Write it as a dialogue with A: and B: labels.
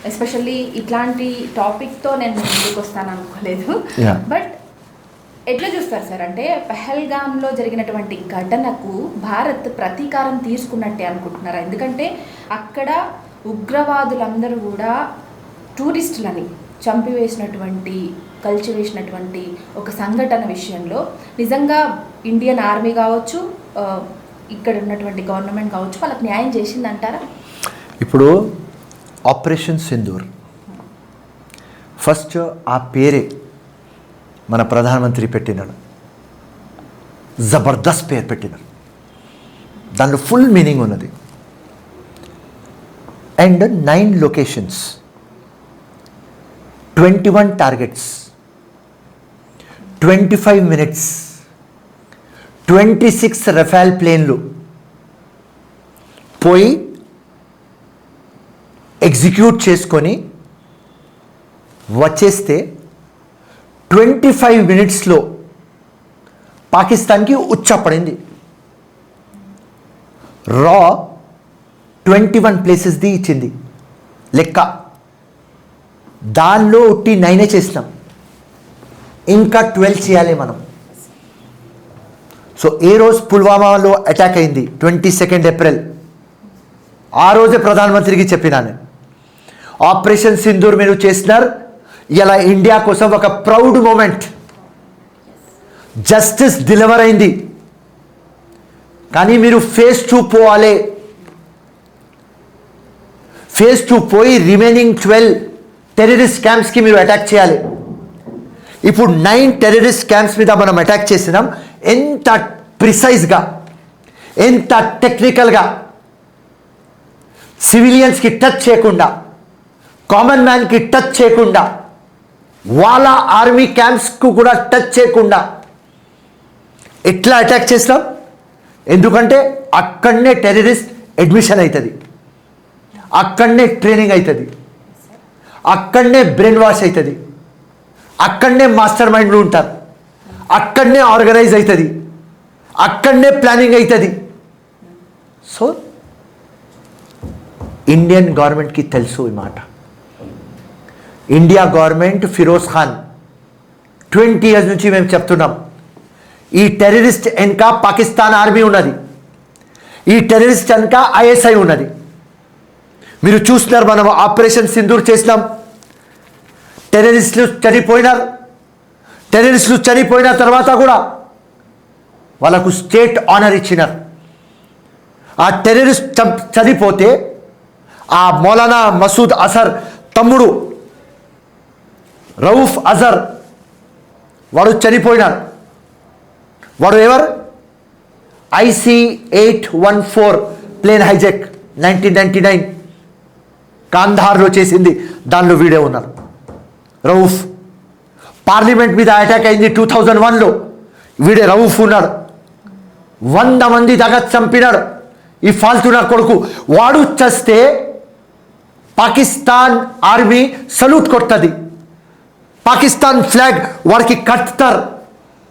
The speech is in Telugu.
A: ఎస్పెషల్లీ ఇట్లాంటి టాపిక్తో నేను ముందుకు వస్తాను అనుకోలేదు. బట్ ఎట్లా చూస్తారు సార్, అంటే పహల్గామ్లో జరిగినటువంటి ఘటనకు భారత్ ప్రతీకారం తీసుకున్నట్టే అనుకుంటున్నారా? ఎందుకంటే అక్కడ ఉగ్రవాదులందరూ కూడా టూరిస్టులని చంపివేసినటువంటి కలిచివేసినటువంటి ఒక సంఘటన విషయంలో నిజంగా ఇండియన్ ఆర్మీ కావచ్చు, ఇక్కడ ఉన్నటువంటి గవర్నమెంట్ కావచ్చు, వాళ్ళకి న్యాయం చేసిందంటారా?
B: ఇప్పుడు ఆపరేషన్ సింధూర్ ఫస్ట్ ఆ పేరే మన ప్రధానమంత్రి పెట్టినాడు, జబర్దస్త్ పేరు పెట్టినాడు, దాంట్లో ఫుల్ మీనింగ్ ఉన్నది. And 9 locations, 21 targets, 25 minutes, 26 Rafale ప్లేన్లు పోయి ఎగ్జిక్యూట్ చేసుకొని వచ్చేస్తే 25 మినిట్స్లో పాకిస్తాన్కి ఉచ్చపడింది. రా 21 ప్లేసెస్ది ఇచ్చింది లెక్క, దానిలో 9 చేసినాం, ఇంకా 12 చేయాలి మనం. సో ఏ రోజు పుల్వామాలో అటాక్ అయింది 22 ఏప్రిల్, ఆ రోజే ప్రధానమంత్రికి చెప్పినాను, ఆపరేషన్ సింధూర్ మీరు చేసినారు, ఇలా ఇండియా కోసం ఒక ప్రౌడ్ మూమెంట్, జస్టిస్ డెలివర్ అయింది. కానీ మీరు ఫేజ్ 2 పోవాలి, ఫేజ్ 2 పోయి రిమైనింగ్ 12 టెర్రరిస్ట్ క్యాంప్స్కి మీరు అటాక్ చేయాలి. ఇప్పుడు 9 టెర్రరిస్ట్ క్యాంప్స్ మీద మనం అటాక్ చేసినాం. ఎంత ప్రిసైజ్గా, ఎంత టెక్నికల్గా, సివిలియన్స్కి టచ్ చేయకుండా, కామన్ మ్యాన్కి టచ్ చేయకుండా, వాళ్ళ ఆర్మీ క్యాంప్స్కు కూడా టచ్ చేయకుండా ఎట్లా అటాక్ చేసినాం? ఎందుకంటే అక్కడనే టెర్రరిస్ట్ అడ్మిషన్ అవుతుంది, అక్కడనే ట్రైనింగ్ అవుతుంది, అక్కడనే బ్రెయిన్ వాష్ అవుతుంది, అక్కడనే మాస్టర్ మైండ్లు ఉంటారు, అక్కడనే ఆర్గనైజ్ అవుతుంది, అక్కడనే ప్లానింగ్ అవుతుంది. సో ఇండియన్ గవర్నమెంట్కి తెలుసు ఈ మాట. India government, Firoz Khan 20 years నుంచి మేము చెప్తున్నాం, ఈ టెర్రరిస్ట్ వెనుక పాకిస్తాన్ ఆర్మీ ఉన్నది, ఈ టెర్రరిస్ట్ వెనుక ISI ఉన్నది. మీరు చూస్తున్నారు, మనం ఆపరేషన్ సింధూర్ చేసినాం, టెర్రరిస్టులు చనిపోయినారు. టెర్రరిస్టులు చనిపోయిన తర్వాత కూడా వాళ్ళకు స్టేట్ ఆనర్ ఇచ్చినారు. ఆ టెర్రరిస్ట్ చనిపోతే ఆ మౌలానా మసూద్ అజర్ తమ్ముడు రౌఫ్ అజర్ వాడు చనిపోయినాడు. వాడు ఎవరు? IC-814 ప్లేన్ హైజెక్ 1999 కాంధార్లో చేసింది, దానిలో వీడియో ఉన్నారు. రౌఫ్ పార్లమెంట్ మీద అటాక్ అయింది 2001లో, వీడే రౌఫ్ ఉన్నాడు. 100 మంది దాకా చంపినాడు ఈ ఫాల్తునా కొడుకు. వాడు చస్తే పాకిస్తాన్ ఆర్మీ సల్యూట్ కొడుతుంది, పాకిస్తాన్ ఫ్లాగ్ వాడికి కట్టుతారు.